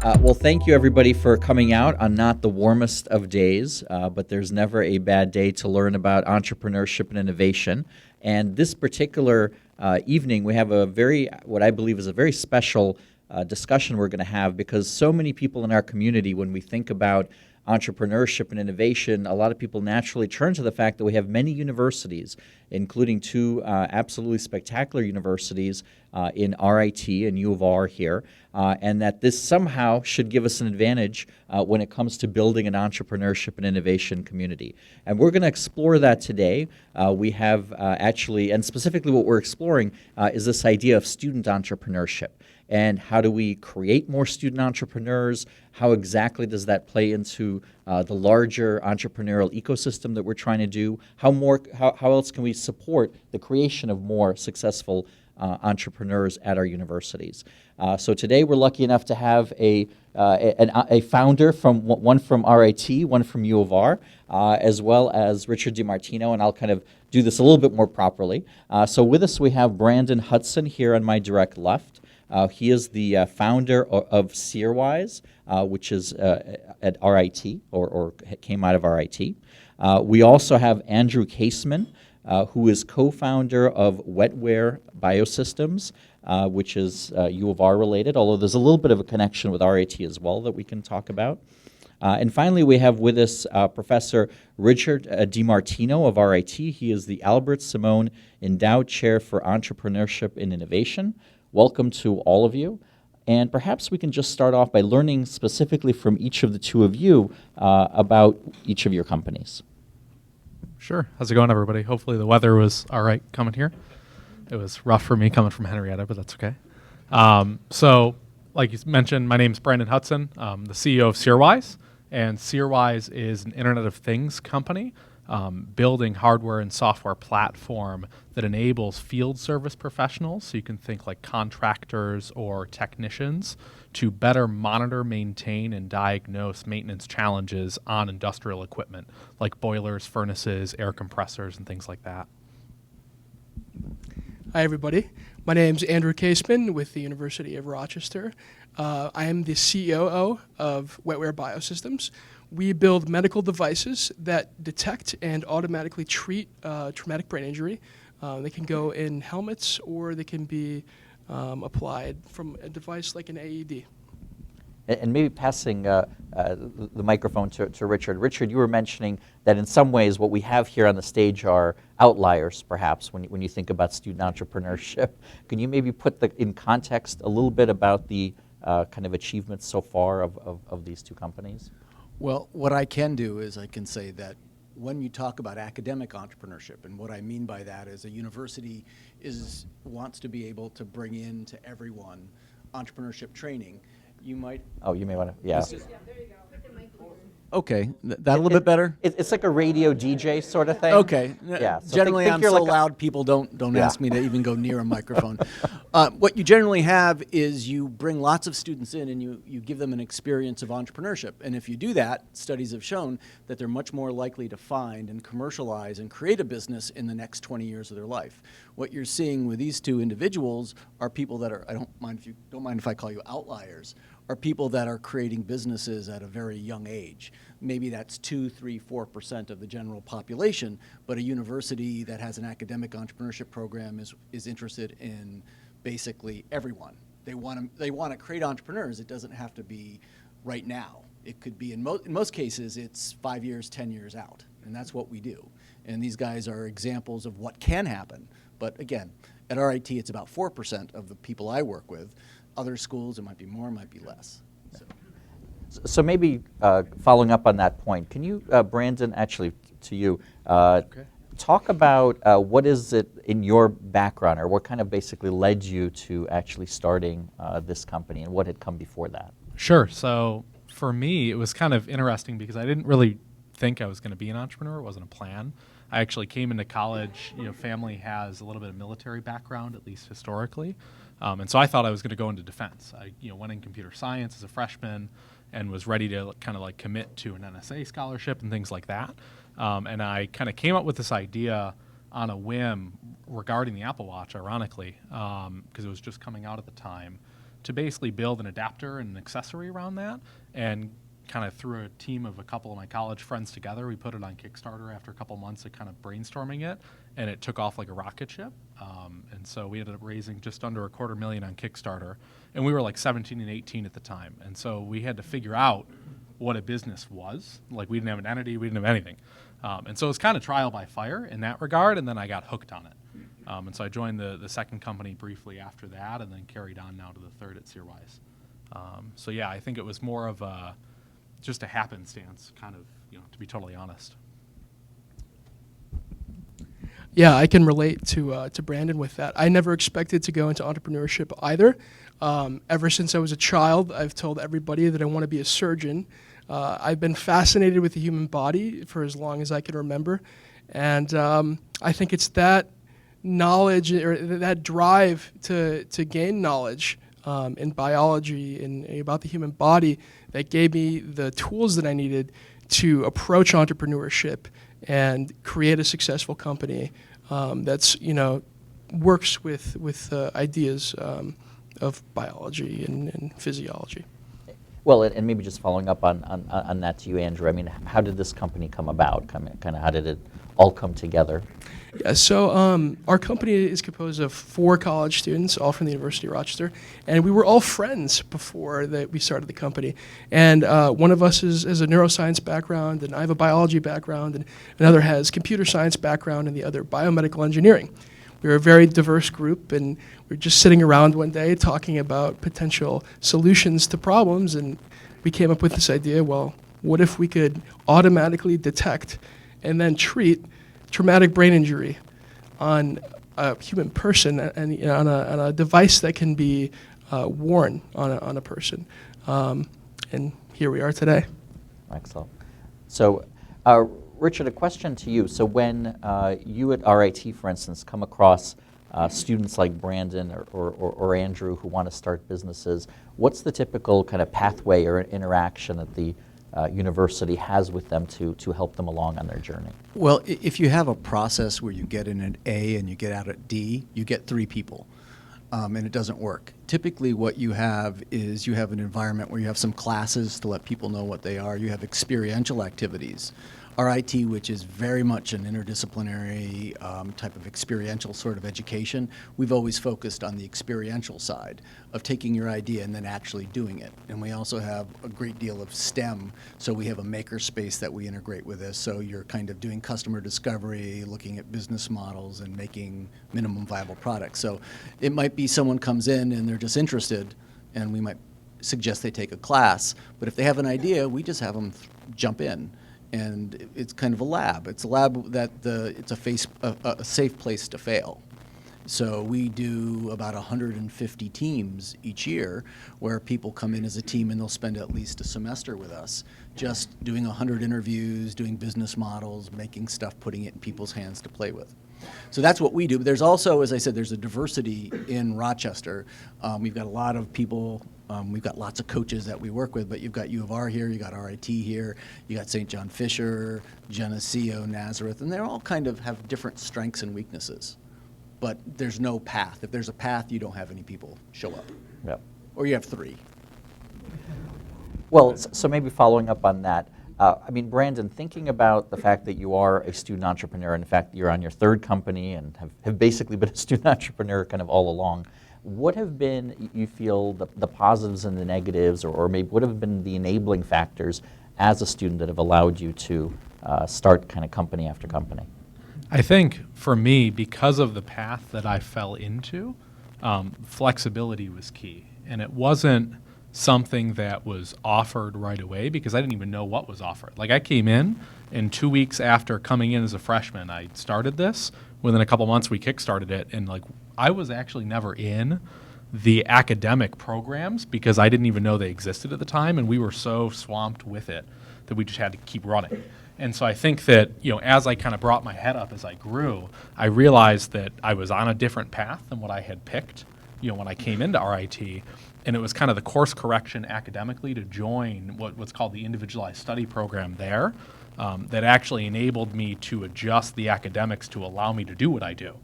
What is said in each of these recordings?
Well, thank you everybody for coming out on not the warmest of days, but there's never a bad day to learn about entrepreneurship and innovation. And this particular evening, we have what I believe is a very special discussion we're going to have, because so many people in our community, when we think about entrepreneurship and innovation, a lot of people naturally turn to the fact that we have many universities, including two absolutely spectacular universities in RIT and U of R here, and that this somehow should give us an advantage when it comes to building an entrepreneurship and innovation community. And we're going to explore that today. We have actually, and specifically what we're exploring is this idea of student entrepreneurship. And how do we create more student entrepreneurs? How exactly does that play into the larger entrepreneurial ecosystem that we're trying to do? How else can we support the creation of more successful entrepreneurs at our universities? So today we're lucky enough to have a founder, one from RIT, one from U of R, as well as Richard DeMartino, and I'll kind of do this a little bit more properly. So with us we have Brandon Hudson here on my direct left. He is the founder of Seerwise, which is at RIT, or came out of RIT. We also have Andrew Kaseman, who is co-founder of WetWare BioSystems, which is U of R related, although there's a little bit of a connection with RIT as well that we can talk about. And finally, we have with us Professor Richard DeMartino of RIT. He is the Albert Simone Endowed Chair for Entrepreneurship and Innovation. Welcome to all of you. And perhaps we can just start off by learning specifically from each of the two of you about each of your companies. Sure. How's it going, everybody? Hopefully the weather was all right coming here. It was rough for me coming from Henrietta, but that's okay. So, like you mentioned, my name is Brandon Hudson. I'm the CEO of Seerwise, and Seerwise is an Internet of Things company building hardware and software platform that enables field service professionals, so you can think like contractors or technicians, to better monitor, maintain, and diagnose maintenance challenges on industrial equipment like boilers, furnaces, air compressors, and things like that. Hi, everybody. My name's Andrew Kaseman with the University of Rochester. I am the COO of WetWare BioSystems. We build medical devices that detect and automatically treat traumatic brain injury. They can go in helmets, or they can be applied from a device like an AED. And maybe passing the microphone to Richard. Richard, you were mentioning that in some ways what we have here on the stage are outliers, perhaps, when you think about student entrepreneurship. Can you maybe put in context a little bit about the kind of achievements so far of these two companies? Well, what I can do is I can say that when you talk about academic entrepreneurship, and what I mean by that is a university wants to be able to bring in to everyone entrepreneurship training. You might... Oh, you may want to, yeah. There you go. Okay, that a little bit better? It's like a radio DJ sort of thing. Okay. Yeah. So generally, I'm so like loud, people don't ask me to even go near a microphone. What you generally have is you bring lots of students in and you give them an experience of entrepreneurship. And if you do that, studies have shown that they're much more likely to find and commercialize and create a business in the next 20 years of their life. What you're seeing with these two individuals are people that are, I don't mind if I call you outliers, are people that are creating businesses at a very young age. Maybe that's 2, 3, 4% of the general population, but a university that has an academic entrepreneurship program is interested in basically everyone. They want to create entrepreneurs. It doesn't have to be right now. It could be, in most cases, it's 5 years, 10 years out, and that's what we do. And these guys are examples of what can happen. But again, at RIT, it's about 4% of the people I work with. Other schools, it might be more, it might be less. So maybe following up on that point, can you, Brandon, actually to you, talk about what is it in your background, or what kind of basically led you to actually starting this company, and what had come before that? Sure. So for me, it was kind of interesting because I didn't really think I was going to be an entrepreneur. It wasn't a plan. I actually came into college, family has a little bit of military background, at least historically. And so I thought I was going to go into defense. I went in computer science as a freshman and was ready to kind of like commit to an NSA scholarship and things like that. And I kind of came up with this idea on a whim regarding the Apple Watch, ironically, because it was just coming out at the time, to basically build an adapter and an accessory around that, and kind of threw a team of a couple of my college friends together. We put it on Kickstarter after a couple months of kind of brainstorming it, and it took off like a rocket ship. And so we ended up raising just under $250,000 on Kickstarter, and we were like 17 and 18 at the time. And so we had to figure out what a business was. Like, we didn't have an entity, we didn't have anything. And so it was kind of trial by fire in that regard, and then I got hooked on it. And so I joined the second company briefly after that, and then carried on now to the third at Seerwise. So yeah, I think it was more of just a happenstance, kind of, to be totally honest. Yeah, I can relate to Brandon with that. I never expected to go into entrepreneurship either. Ever since I was a child, I've told everybody that I want to be a surgeon. I've been fascinated with the human body for as long as I can remember. And I think it's that knowledge or that drive to gain knowledge in biology and about the human body that gave me the tools that I needed to approach entrepreneurship and create a successful company that's works with ideas of biology and physiology. Well, and maybe just following up on that to you, Andrew. I mean, how did this company come about? Kind of how did it all come together? Yeah, so our company is composed of 4 college students, all from the University of Rochester, and we were all friends before we started the company. And one of us has a neuroscience background, and I have a biology background, and another has computer science background, and the other biomedical engineering. We were a very diverse group, and we were just sitting around one day talking about potential solutions to problems, and we came up with this idea, well, what if we could automatically detect and then treat traumatic brain injury on a human person and on a device that can be worn on a person. And here we are today. Excellent. So, Richard, a question to you. So when you at RIT, for instance, come across students like Brandon or Andrew who want to start businesses, what's the typical kind of pathway or interaction that the university has with them to help them along on their journey? Well, if you have a process where you get in an A and you get out at D, you get 3 people, and it doesn't work. Typically what you have is you have an environment where you have some classes to let people know what they are. You have experiential activities. RIT, which is very much an interdisciplinary type of experiential sort of education, we've always focused on the experiential side of taking your idea and then actually doing it. And we also have a great deal of STEM, so we have a maker space that we integrate with this. So you're kind of doing customer discovery, looking at business models, and making minimum viable products. So it might be someone comes in and they're just interested, and we might suggest they take a class. But if they have an idea, we just have them jump in. And it's kind of a lab. It's a lab that it's a safe place to fail. So we do about 150 teams each year where people come in as a team and they'll spend at least a semester with us just doing 100 interviews, doing business models, making stuff, putting it in people's hands to play with. So that's what we do. But there's also, as I said, there's a diversity in Rochester. We've got a lot of people. We've got lots of coaches that we work with, but you've got U of R here, you got RIT here, you got St. John Fisher, Geneseo, Nazareth, and they all kind of have different strengths and weaknesses. But there's no path. If there's a path, you don't have any people show up. Yep. Or you have 3. Well, so maybe following up on that, I mean, Brandon, thinking about the fact that you are a student entrepreneur, in fact, you're on your 3rd company and have basically been a student entrepreneur kind of all along, what have been, you feel, the positives and the negatives, or maybe what have been the enabling factors as a student that have allowed you to start kind of company after company? I think for me, because of the path that I fell into, flexibility was key. And it wasn't something that was offered right away because I didn't even know what was offered. Like, I came in, and 2 weeks after coming in as a freshman, I started this. Within a couple months, we kickstarted it, and I was actually never in the academic programs because I didn't even know they existed at the time, and we were so swamped with it that we just had to keep running. And so I think that, as I kind of brought my head up as I grew, I realized that I was on a different path than what I had picked, when I came into RIT. And it was kind of the course correction academically to join what's called the individualized study program there that actually enabled me to adjust the academics to allow me to do what I do.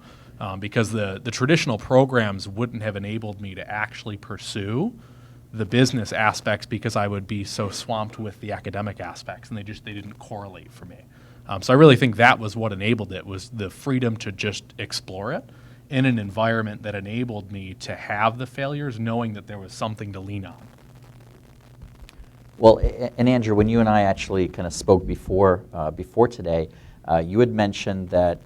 because the traditional programs wouldn't have enabled me to actually pursue the business aspects because I would be so swamped with the academic aspects, and they didn't correlate for me. So I really think that was what enabled it, was the freedom to just explore it in an environment that enabled me to have the failures, knowing that there was something to lean on. Well, and Andrew, when you and I actually kind of spoke before today, you had mentioned that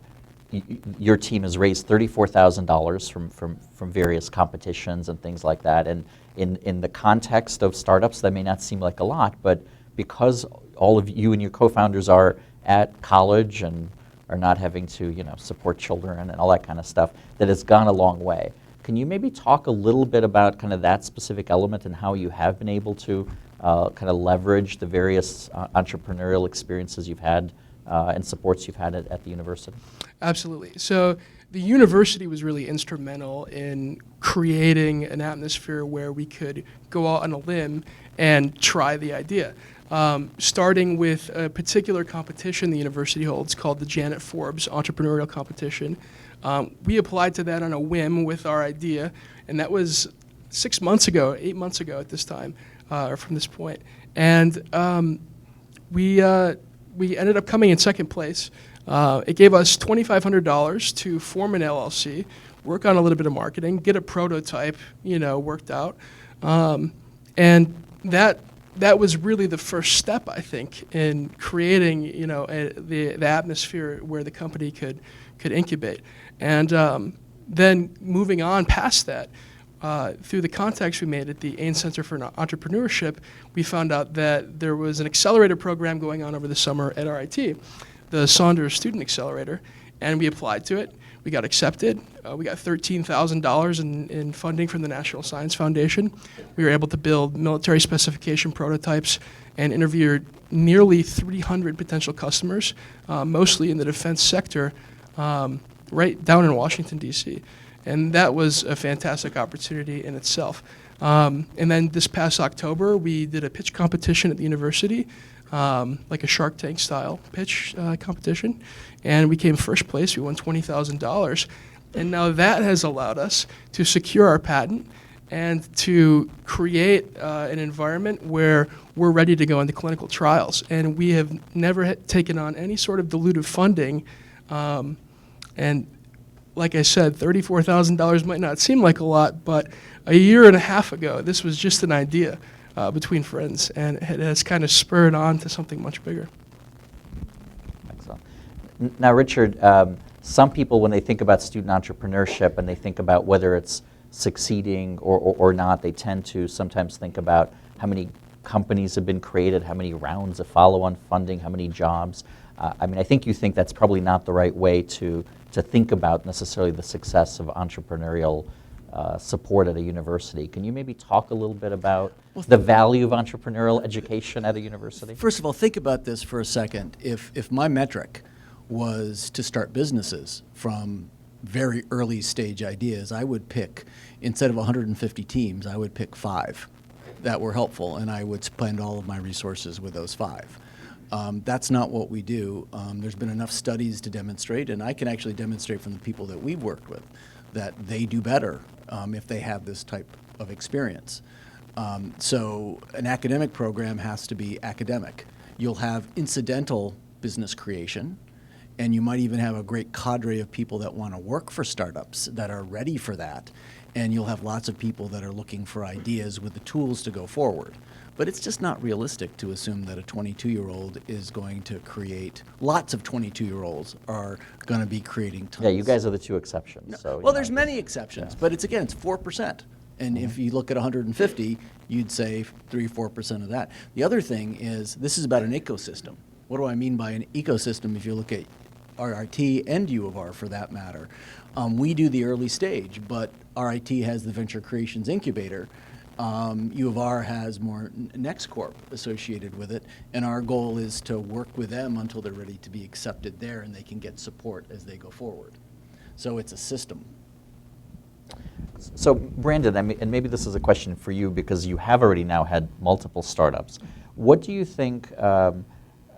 your team has raised $34,000 from various competitions and things like that. And in the context of startups, that may not seem like a lot, but because all of you and your co-founders are at college and are not having to, support children and all that kind of stuff, that it's gone a long way. Can you maybe talk a little bit about kind of that specific element and how you have been able to kind of leverage the various entrepreneurial experiences you've had and supports you've had at the university? Absolutely. So the university was really instrumental in creating an atmosphere where we could go out on a limb and try the idea. Starting with a particular competition the university holds called the Janet Forbes Entrepreneurial Competition. We applied to that on a whim with our idea, and that was 8 months ago at this time, or from this point. And we ended up coming in second place. It gave us $2,500 to form an LLC, work on a little bit of marketing, get a prototype, worked out. And that was really the first step, I think, in creating, the atmosphere where the company could incubate. And then moving on past that, through the contacts we made at the Ain Center for Entrepreneurship, we found out that there was an accelerator program going on over the summer at RIT, the Saunders Student Accelerator, and we applied to it. We got accepted. We got $13,000 in funding from the National Science Foundation. We were able to build military specification prototypes and interview nearly 300 potential customers, mostly in the defense sector, right down in Washington, D.C. And that was a fantastic opportunity in itself. And then this past October, we did a pitch competition at the university, like a Shark Tank style pitch competition, and we came first place. We won $20,000, and now that has allowed us to secure our patent and to create an environment where we're ready to go into clinical trials. And we have never taken on any sort of dilutive funding, and like I said, $34,000 might not seem like a lot, but a year and a half ago, this was just an idea between friends, and it has kind of spurred on to something much bigger. Excellent. Now, Richard, some people, when they think about student entrepreneurship and they think about whether it's succeeding or not, they tend to sometimes think about how many companies have been created, how many rounds of follow-on funding, how many jobs. I think you think that's probably not the right way to think about necessarily the success of entrepreneurial support at a university. Can you maybe talk a little bit about the value of entrepreneurial education at a university? First of all, think about this for a second. If my metric was to start businesses from very early stage ideas, I would pick, instead of 150 teams, I would pick 5 that were helpful, and I would spend all of my resources with those 5. That's not what we do. There's been enough studies to demonstrate, and I can actually demonstrate from the people that we've worked with, that they do better if they have this type of experience. So an academic program has to be academic. You'll have incidental business creation, and you might even have a great cadre of people that want to work for startups that are ready for that, and you'll have lots of people that are looking for ideas with the tools to go forward. But it's just not realistic to assume that a 22-year-old is going to create, lots of 22-year-olds are going to be creating tons. Yeah, you guys are the 2 exceptions. So, well, there's many exceptions, but it's 4%. And if you look at 150, you'd say 3-4% of that. The other thing is, this is about an ecosystem. What do I mean by an ecosystem? If you look at RIT and U of R for that matter, we do the early stage, but RIT has the Venture Creations Incubator. U of R has more NextCorp associated with it, and our goal is to work with them until they're ready to be accepted there and they can get support as they go forward. So it's a system. So Brandon, and maybe this is a question for you because you have already now had multiple startups. What do you think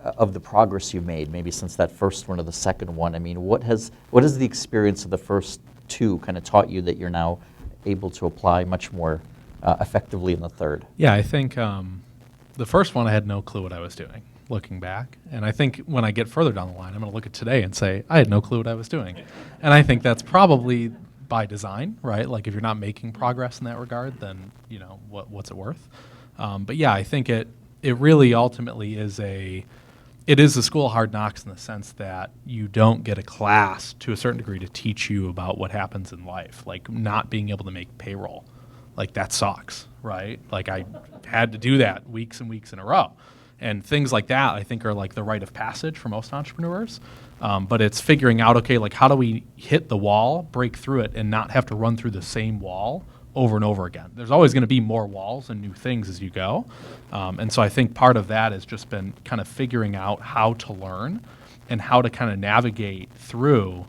of the progress you've made, maybe since that first one or the second one? I mean, what has the experience of the first two kind of taught you that you're now able to apply much more effectively in the third? Yeah, I think the first one I had no clue what I was doing, looking back. And I think when I get further down the line, I'm going to look at today and say, I had no clue what I was doing. And I think that's probably by design, right? Like if you're not making progress in that regard, then, you know, what's it worth? But yeah, I think it really ultimately is a school of hard knocks in the sense that you don't get a class to a certain degree to teach you about what happens in life, like not being able to make payroll. Like that sucks, right? Like I had to do that weeks and weeks in a row. And things like that, I think, are like the rite of passage for most entrepreneurs. But it's figuring out, okay, like how do we hit the wall, break through it, and not have to run through the same wall over and over again. There's always going to be more walls and new things as you go. And so I think part of that has just been kind of figuring out how to learn and how to kind of navigate through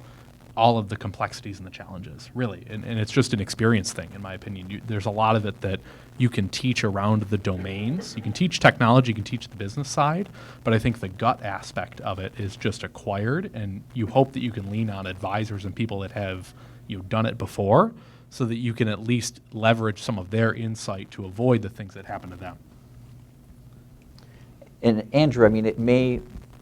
all of the complexities and the challenges, really. And it's just an experience thing, in my opinion. There's a lot of it that you can teach around the domains. You can teach technology, you can teach the business side, but I think the gut aspect of it is just acquired, and you hope that you can lean on advisors and people that have done it before so that you can at least leverage some of their insight to avoid the things that happen to them. And Andrew, I mean, it may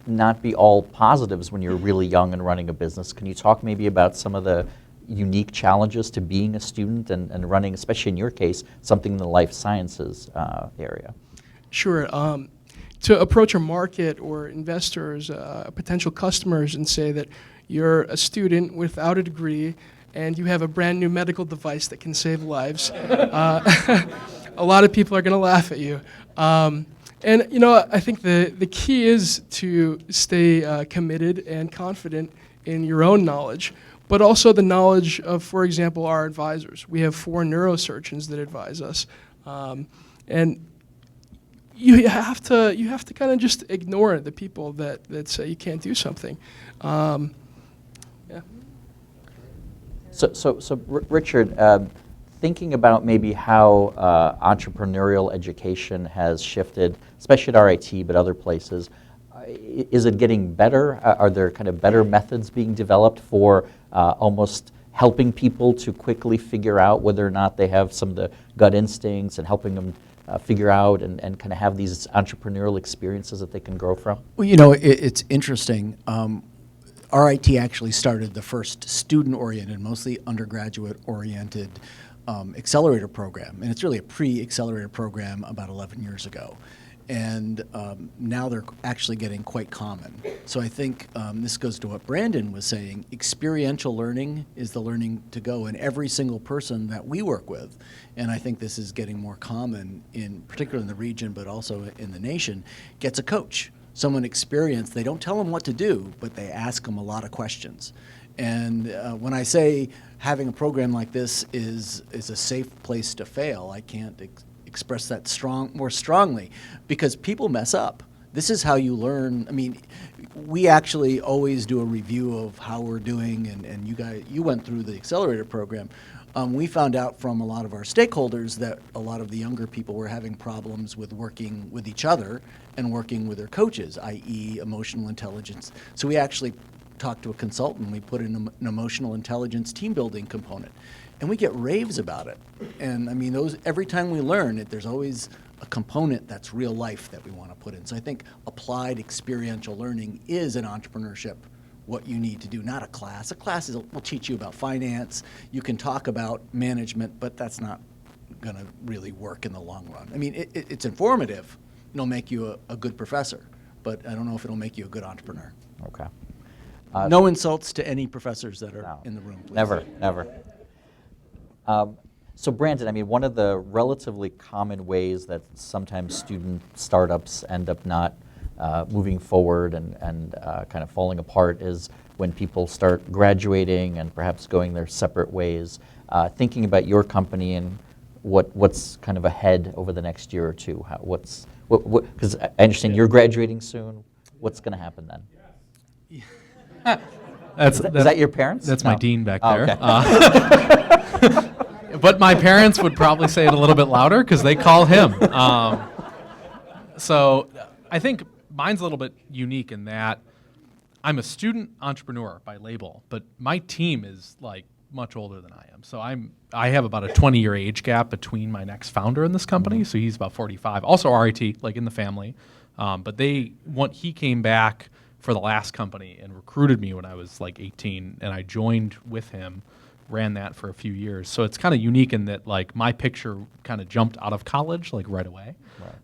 not be all positives when you're really young and running a business. Can you talk maybe about some of the unique challenges to being a student and running, especially in your case, something in the life sciences area? Sure. To approach a market or investors, potential customers, and say that you're a student without a degree and you have a brand new medical device that can save lives, a lot of people are going to laugh at you. And I think the key is to stay committed and confident in your own knowledge, but also the knowledge of, for example, our advisors. We have 4 neurosurgeons that advise us, and you have to kind of just ignore the people that say you can't do something. Yeah. So Richard, thinking about maybe how entrepreneurial education has shifted, especially at RIT, but other places, is it getting better? Are there kind of better methods being developed for almost helping people to quickly figure out whether or not they have some of the gut instincts and helping them figure out and kind of have these entrepreneurial experiences that they can grow from? Well, it's interesting. RIT actually started the first student-oriented, mostly undergraduate-oriented accelerator program, and it's really a pre-accelerator program about 11 years ago. And now they're actually getting quite common. So I think this goes to what Brandon was saying. Experiential learning is the learning to go, and every single person that we work with, and I think this is getting more common, particularly in the region, but also in the nation, gets a coach, someone experienced. They don't tell them what to do, but they ask them a lot of questions. And when I say having a program like this is a safe place to fail, I can't express that more strongly, because people mess up. This is how you learn. I mean, we actually always do a review of how we're doing, and you went through the accelerator program. We found out from a lot of our stakeholders that a lot of the younger people were having problems with working with each other and working with their coaches, i.e. emotional intelligence. So we actually talked to a consultant. We put in an emotional intelligence team building component, and we get raves about it. And I mean, every time we learn it, there's always a component that's real life that we want to put in. So I think applied experiential learning is in entrepreneurship what you need to do, not a class. A class will teach you about finance. You can talk about management, but that's not going to really work in the long run. I mean, it's informative. It'll make you a good professor, but I don't know if it'll make you a good entrepreneur. Okay. No insults to any professors that are in the room, please. Never. So Brandon, I mean, one of the relatively common ways that sometimes student startups end up not moving forward and kind of falling apart is when people start graduating and perhaps going their separate ways. Thinking about your company and what's kind of ahead over the next year or two, because I understand you're graduating soon. What's going to happen then? Is that your parents? That's No. my dean back Oh, there. okay. But my parents would probably say it a little bit louder because they call him. So I think mine's a little bit unique in that I'm a student entrepreneur by label, but my team is like much older than I am. So I have about a 20-year age gap between my next founder in this company. So he's about 45. Also RIT, like in the family. But he came back for the last company and recruited me when I was like 18, and I joined with him, ran that for a few years. So it's kind of unique in that like my picture kind of jumped out of college like right away.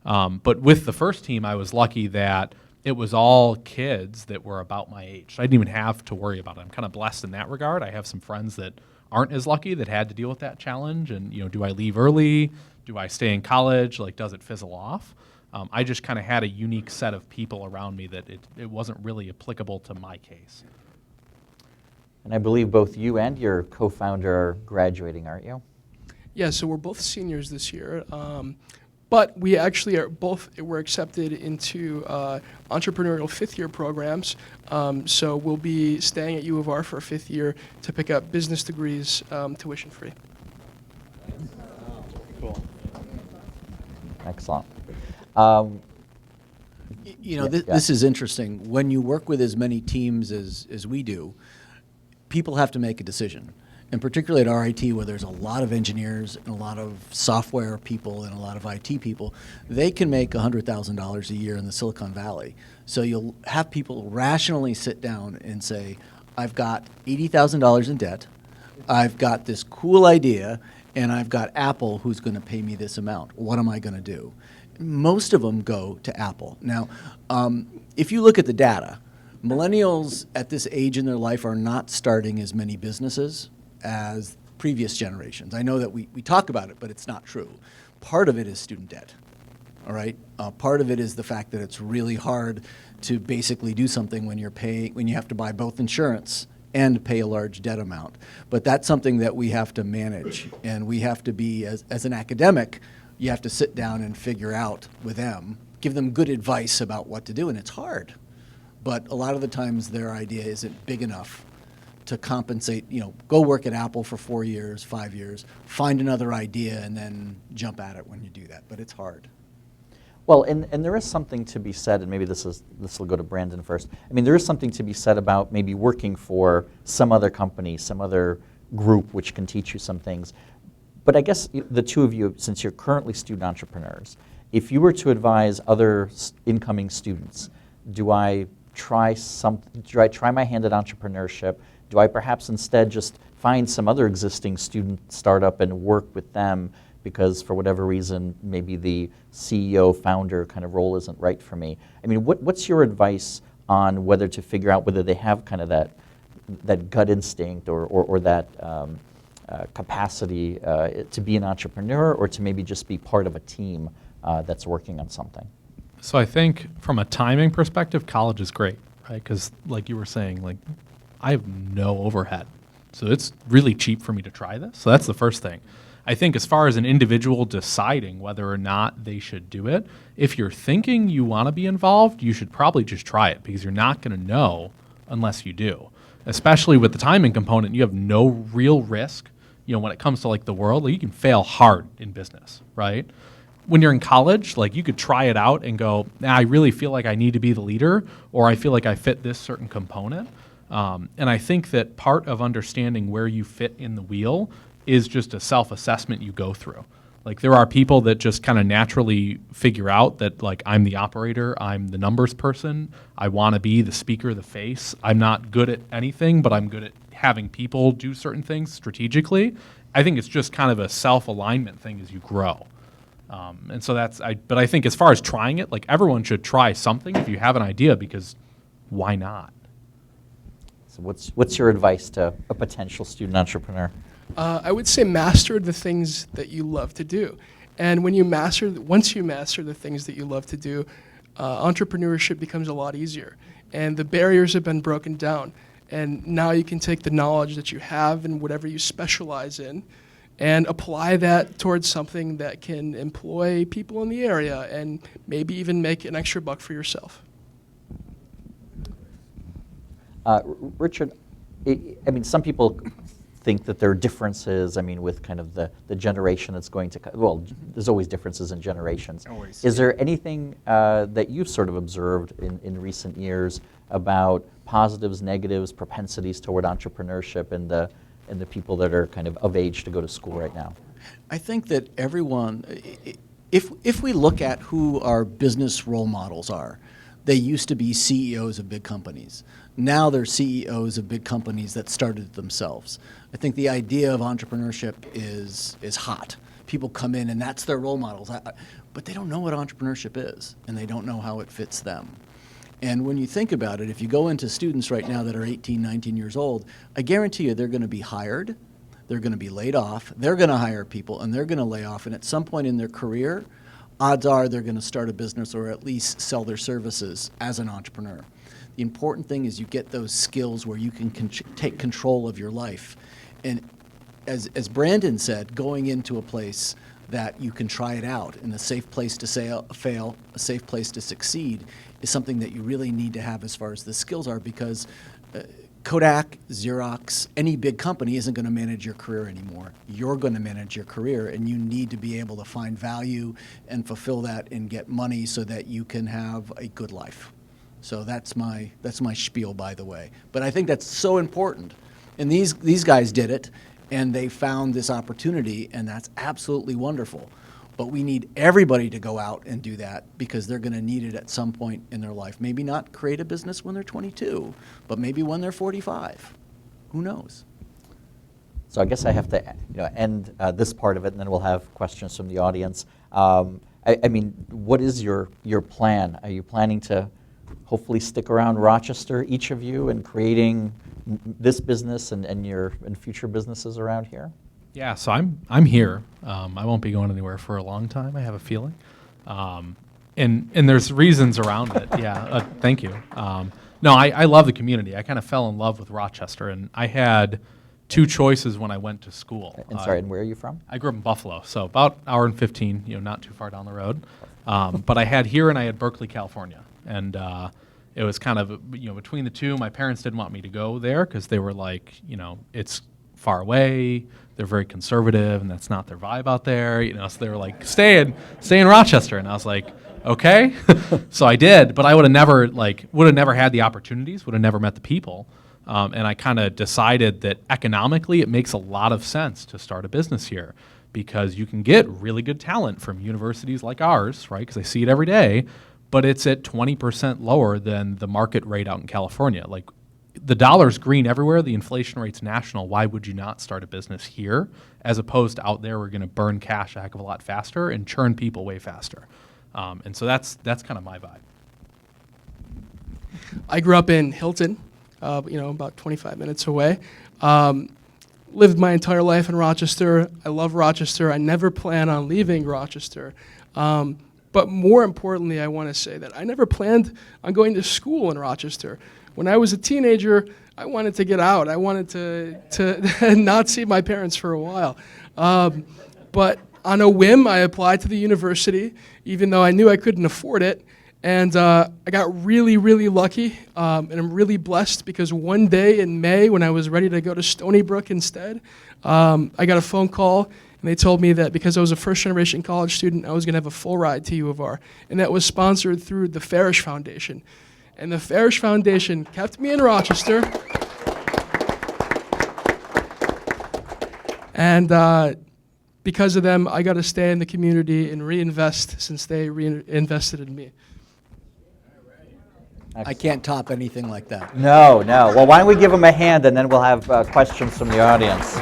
Right. But with the first team, I was lucky that it was all kids that were about my age. I didn't even have to worry about it. I'm kind of blessed in that regard. I have some friends that aren't as lucky that had to deal with that challenge. And, do I leave early? Do I stay in college? Like, does it fizzle off? I just kind of had a unique set of people around me that it wasn't really applicable to my case. And I believe both you and your co-founder are graduating, aren't you? Yeah, so we're both seniors this year. But we actually we're accepted into entrepreneurial fifth-year programs. So we'll be staying at U of R for a fifth year to pick up business degrees tuition-free. Cool. Excellent. This is interesting. When you work with as many teams as we do, people have to make a decision. And particularly at RIT, where there's a lot of engineers and a lot of software people and a lot of IT people, they can make $100,000 a year in the Silicon Valley. So you'll have people rationally sit down and say, I've got $80,000 in debt, I've got this cool idea, and I've got Apple who's going to pay me this amount. What am I going to do? Most of them go to Apple. Now, if you look at the data, millennials at this age in their life are not starting as many businesses as previous generations. I know that we talk about it, but it's not true. Part of it is student debt, all right? Part of it is the fact that it's really hard to basically do something when you have to buy both insurance and pay a large debt amount. But that's something that we have to manage, and we have to be, as an academic, you have to sit down and figure out with them, give them good advice about what to do, and it's hard. But a lot of the times their idea isn't big enough to compensate, go work at Apple for 4 years, 5 years, find another idea, and then jump at it when you do that. But it's hard. Well, and there is something to be said, and maybe this will go to Brandon first. I mean, there is something to be said about maybe working for some other company, some other group which can teach you some things. But I guess the two of you, since you're currently student entrepreneurs, if you were to advise other incoming students, do I try my hand at entrepreneurship? Do I perhaps instead just find some other existing student startup and work with them because for whatever reason maybe the CEO founder kind of role isn't right for me? I mean, what's your advice on whether to figure out whether they have kind of that gut instinct or that capacity to be an entrepreneur, or to maybe just be part of a team that's working on something? So I think from a timing perspective, college is great, right? Because like you were saying, like I have no overhead. So it's really cheap for me to try this. So that's the first thing. I think as far as an individual deciding whether or not they should do it, if you're thinking you want to be involved, you should probably just try it, because you're not going to know unless you do. Especially with the timing component, you have no real risk. When it comes to like the world, like you can fail hard in business, right? When you're in college, like you could try it out and go, I really feel like I need to be the leader, or I feel like I fit this certain component. And I think that part of understanding where you fit in the wheel is just a self-assessment you go through. Like there are people that just kind of naturally figure out that like I'm the operator, I'm the numbers person, I want to be the speaker, the face. I'm not good at anything, but I'm good at having people do certain things strategically. I think it's just kind of a self-alignment thing as you grow. And so but I think as far as trying it, like everyone should try something if you have an idea, because why not? So what's your advice to a potential student entrepreneur? I would say master the things that you love to do. And once you master the things that you love to do, entrepreneurship becomes a lot easier. And the barriers have been broken down. And now you can take the knowledge that you have in whatever you specialize in and apply that towards something that can employ people in the area and maybe even make an extra buck for yourself. Richard, I mean, some people think that there are differences, I mean, with kind of the generation that's going to, well, there's always differences in generations. Always. Is there anything that you've sort of observed in recent years about positives, negatives, propensities toward entrepreneurship and the people that are kind of age to go to school right now? I think that everyone, if we look at who our business role models are, they used to be CEOs of big companies. Now they're CEOs of big companies that started it themselves. I think the idea of entrepreneurship is hot. People come in and that's their role models, but they don't know what entrepreneurship is, and they don't know how it fits them. And when you think about it, if you go into students right now that are 18, 19 years old, I guarantee you they're going to be hired, they're going to be laid off, they're going to hire people, and they're going to lay off. And at some point in their career, odds are they're going to start a business or at least sell their services as an entrepreneur. The important thing is you get those skills where you can take control of your life. And as Brandon said, going into a place that you can try it out and a safe place to fail, a safe place to succeed is something that you really need to have as far as the skills are, because Kodak, Xerox, any big company isn't going to manage your career anymore. You're going to manage your career, and you need to be able to find value and fulfill that and get money so that you can have a good life. So that's my spiel, by the way. But I think that's so important. And these guys did it, and they found this opportunity, and that's absolutely wonderful. But we need everybody to go out and do that, because they're going to need it at some point in their life. Maybe not create a business when they're 22, but maybe when they're 45. Who knows? So I guess I have to end this part of it, and then we'll have questions from the audience. I mean, what is your plan? Are you planning to hopefully stick around Rochester, each of you, and creating this business and future businesses around here? Yeah, so I'm here. I won't be going anywhere for a long time, I have a feeling. And there's reasons around it. Yeah, thank you. No, I love the community. I kind of fell in love with Rochester, and I had two choices when I went to school. And sorry, and where are you from? I grew up in Buffalo, so about an hour and 15, not too far down the road. But I had here and I had Berkeley, California. And it was kind of, between the two, my parents didn't want me to go there because they were like, it's far away, they're very conservative, and that's not their vibe out there, so they were like, stay in Rochester. And I was like, okay. So I did, but I would have never had the opportunities, would have never met the people. And I kind of decided that economically it makes a lot of sense to start a business here, because you can get really good talent from universities like ours, right? Because I see it every day, but it's at 20% lower than the market rate out in California. Like, the dollar's green everywhere, the inflation rate's national. Why would you not start a business here, as opposed to out there we're going to burn cash a heck of a lot faster and churn people way faster? And so that's kind of my vibe. I grew up in Hilton, about 25 minutes away. Lived my entire life in Rochester. I love Rochester. I never plan on leaving Rochester. But more importantly, I want to say that I never planned on going to school in Rochester. When I was a teenager, I wanted to get out. I wanted to not see my parents for a while. But on a whim, I applied to the university, even though I knew I couldn't afford it. And I got really, really lucky, and I'm really blessed, because one day in May, when I was ready to go to Stony Brook instead, I got a phone call, and they told me that because I was a first-generation college student, I was going to have a full ride to U of R. And that was sponsored through the Farish Foundation. And the Farish Foundation kept me in Rochester. And because of them, I got to stay in the community and reinvest, since they reinvested in me. I can't top anything like that. No. Well, why don't we give them a hand, and then we'll have questions from the audience.